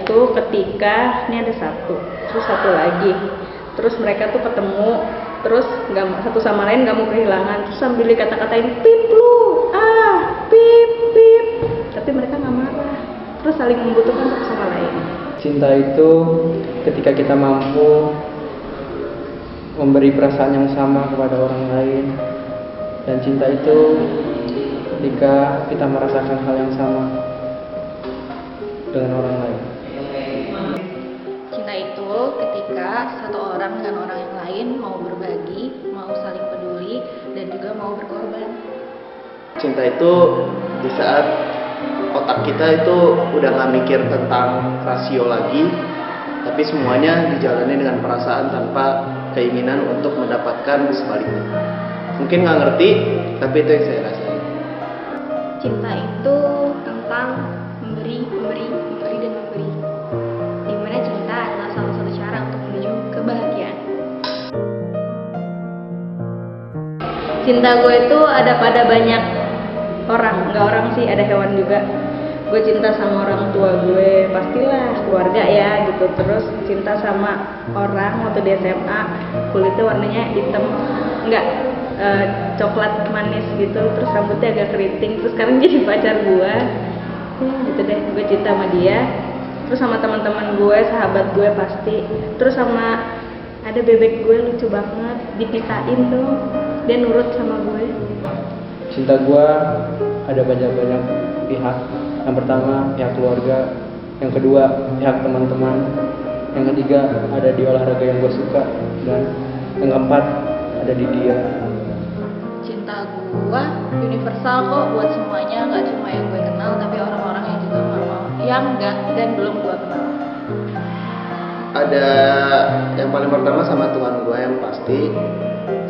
itu ketika ini ada satu, terus satu lagi, terus mereka tuh ketemu, terus satu sama lain nggak mau kehilangan, terus sambil dikata-katain pip lu, pip pip, tapi mereka nggak marah, terus saling membutuhkan satu sama lain. Cinta itu ketika kita mampu memberi perasaan yang sama kepada orang lain, dan cinta itu ketika kita merasakan hal yang sama dengan orang lain. Cinta itu ketika satu orang dan orang yang lain mau berbagi, mau saling peduli, dan juga mau berkorban. Cinta itu di saat otak kita itu udah gak mikir tentang rasio lagi, tapi semuanya dijalani dengan perasaan tanpa keinginan untuk mendapatkan sebaliknya. Mungkin gak ngerti, tapi itu yang saya rasain. Cinta itu tentang memberi, dan memberi. Dimana cinta adalah salah satu cara untuk menuju kebahagiaan. Cinta gue itu ada pada banyak orang, nggak orang sih, ada hewan juga. Gue cinta sama orang tua gue, pastilah keluarga ya gitu. Terus cinta sama orang waktu di SMA, kulitnya warnanya hitam, enggak coklat manis gitu, terus rambutnya agak keriting, terus sekarang jadi pacar gue. Gitu deh, gue cinta sama dia. Terus sama teman-teman gue, sahabat gue pasti. Terus sama ada bebek gue lucu banget, dipitain tuh, dia nurut sama gue. Cinta gue ada banyak pihak. Yang pertama pihak keluarga, yang kedua pihak teman-teman, yang ketiga ada di olahraga yang gue suka, dan yang keempat ada di dia. Cinta gue universal kok buat semuanya, nggak cuma yang gue kenal, tapi orang-orang yang juga yang nggak dan belum gue kenal. Ada yang paling pertama sama Tuhan gue yang pasti,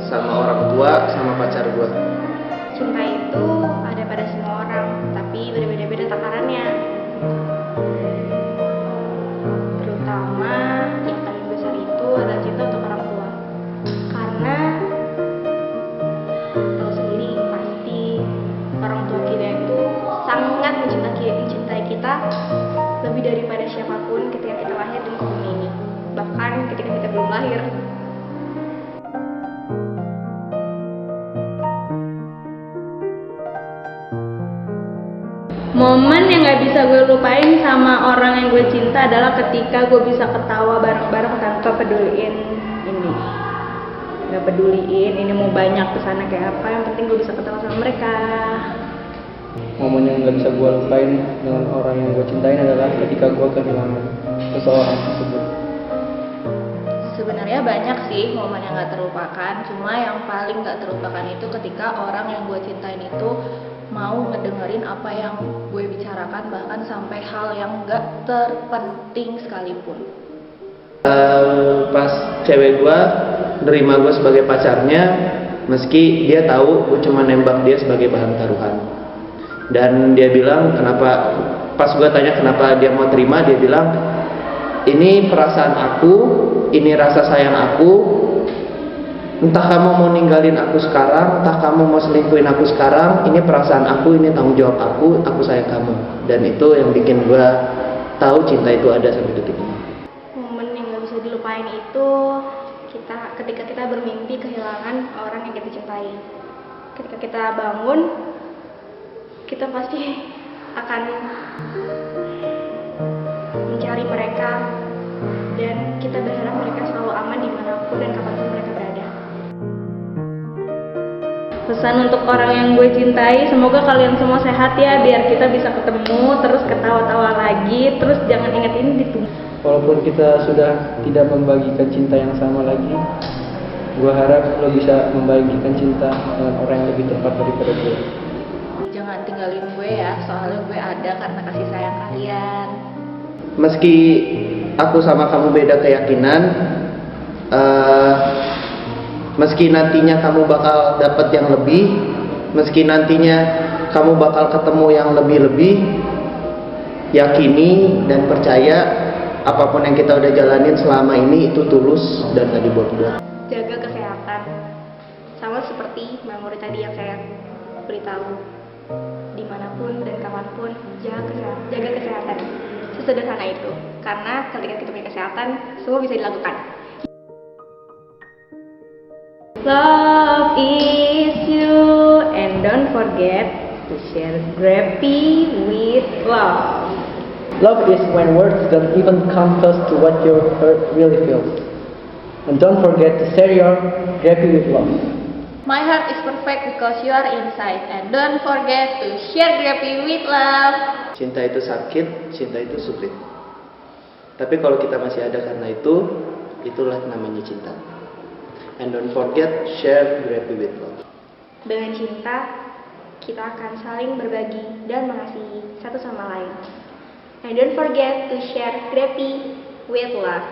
sama orang tua, sama pacar gue. Cinta itu ada pada semua orang, tapi berbeda-beda takarannya. Terutama yang paling besar itu adalah cinta untuk orang tua. Karena tahu sendiri pasti orang tua kita itu sangat mencintai kita lebih daripada siapapun ketika kita lahir di muka bumi ini. Bahkan ketika kita belum lahir. Momen yang gak bisa gue lupain sama orang yang gue cinta adalah ketika gue bisa ketawa bareng-bareng tanpa peduliin ini. Gak peduliin ini mau banyak kesana kayak apa, yang penting gue bisa ketawa sama mereka. Momen yang gak bisa gue lupain dengan orang yang gue cintain adalah ketika gue kehilangan seseorang tersebut. Sebenarnya banyak sih momen yang gak terlupakan, cuma yang paling gak terlupakan itu ketika orang yang gue cintain itu mau ngedengerin apa yang gue bicarakan, bahkan sampai hal yang gak terpenting sekalipun. Pas cewek gue nerima gue sebagai pacarnya, meski dia tahu gue cuma nembak dia sebagai bahan taruhan. Dan dia bilang kenapa, pas gue tanya kenapa dia mau terima, dia bilang ini perasaan aku, ini rasa sayang aku. Entah kamu mau ninggalin aku sekarang, entah kamu mau selingkuhin aku sekarang, ini perasaan aku, ini tanggung jawab aku sayang kamu. Dan itu yang bikin gue tahu cinta itu ada sampai detik ini. Momen yang gak bisa dilupain itu ketika kita bermimpi kehilangan orang yang kita cintai. Ketika kita bangun, kita pasti akan mencari mereka, dan kita berharap mereka selalu aman dimanapun dan kapanpun mereka berada. Pesan untuk orang yang gue cintai, semoga kalian semua sehat ya, biar kita bisa ketemu, terus ketawa-tawa lagi, terus jangan ingat ini ditunggu. Walaupun kita sudah tidak membagikan cinta yang sama lagi, gue harap lo bisa membagikan cinta dengan orang yang lebih tepat daripada gue. Jangan tinggalin gue ya, soalnya gue ada karena kasih sayang kalian. Meski aku sama kamu beda keyakinan, meski nantinya kamu bakal dapat yang lebih, meski nantinya kamu bakal ketemu yang lebih-lebih, yakini dan percaya apapun yang kita udah jalanin selama ini itu tulus dan gak dibuat-buat. Jaga kesehatan, sama seperti memori tadi yang saya beritahu. Dimanapun dan kapanpun, jaga kesehatan. sesederhana itu. Karena ketika kita punya kesehatan, semua bisa dilakukan. Love is you, and don't forget to share Grappy with love. Love is when words don't even come close to what your heart really feels. And don't forget to share your Grappy with love. My heart is perfect because you are inside, and don't forget to share Grappy with love. Cinta itu sakit, cinta itu sulit. Tapi kalau kita masih ada karena itu, itulah namanya cinta. And don't forget, share Grappy with love. Dengan cinta, kita akan saling berbagi dan mengasihi satu sama lain. And don't forget to share Grappy with love.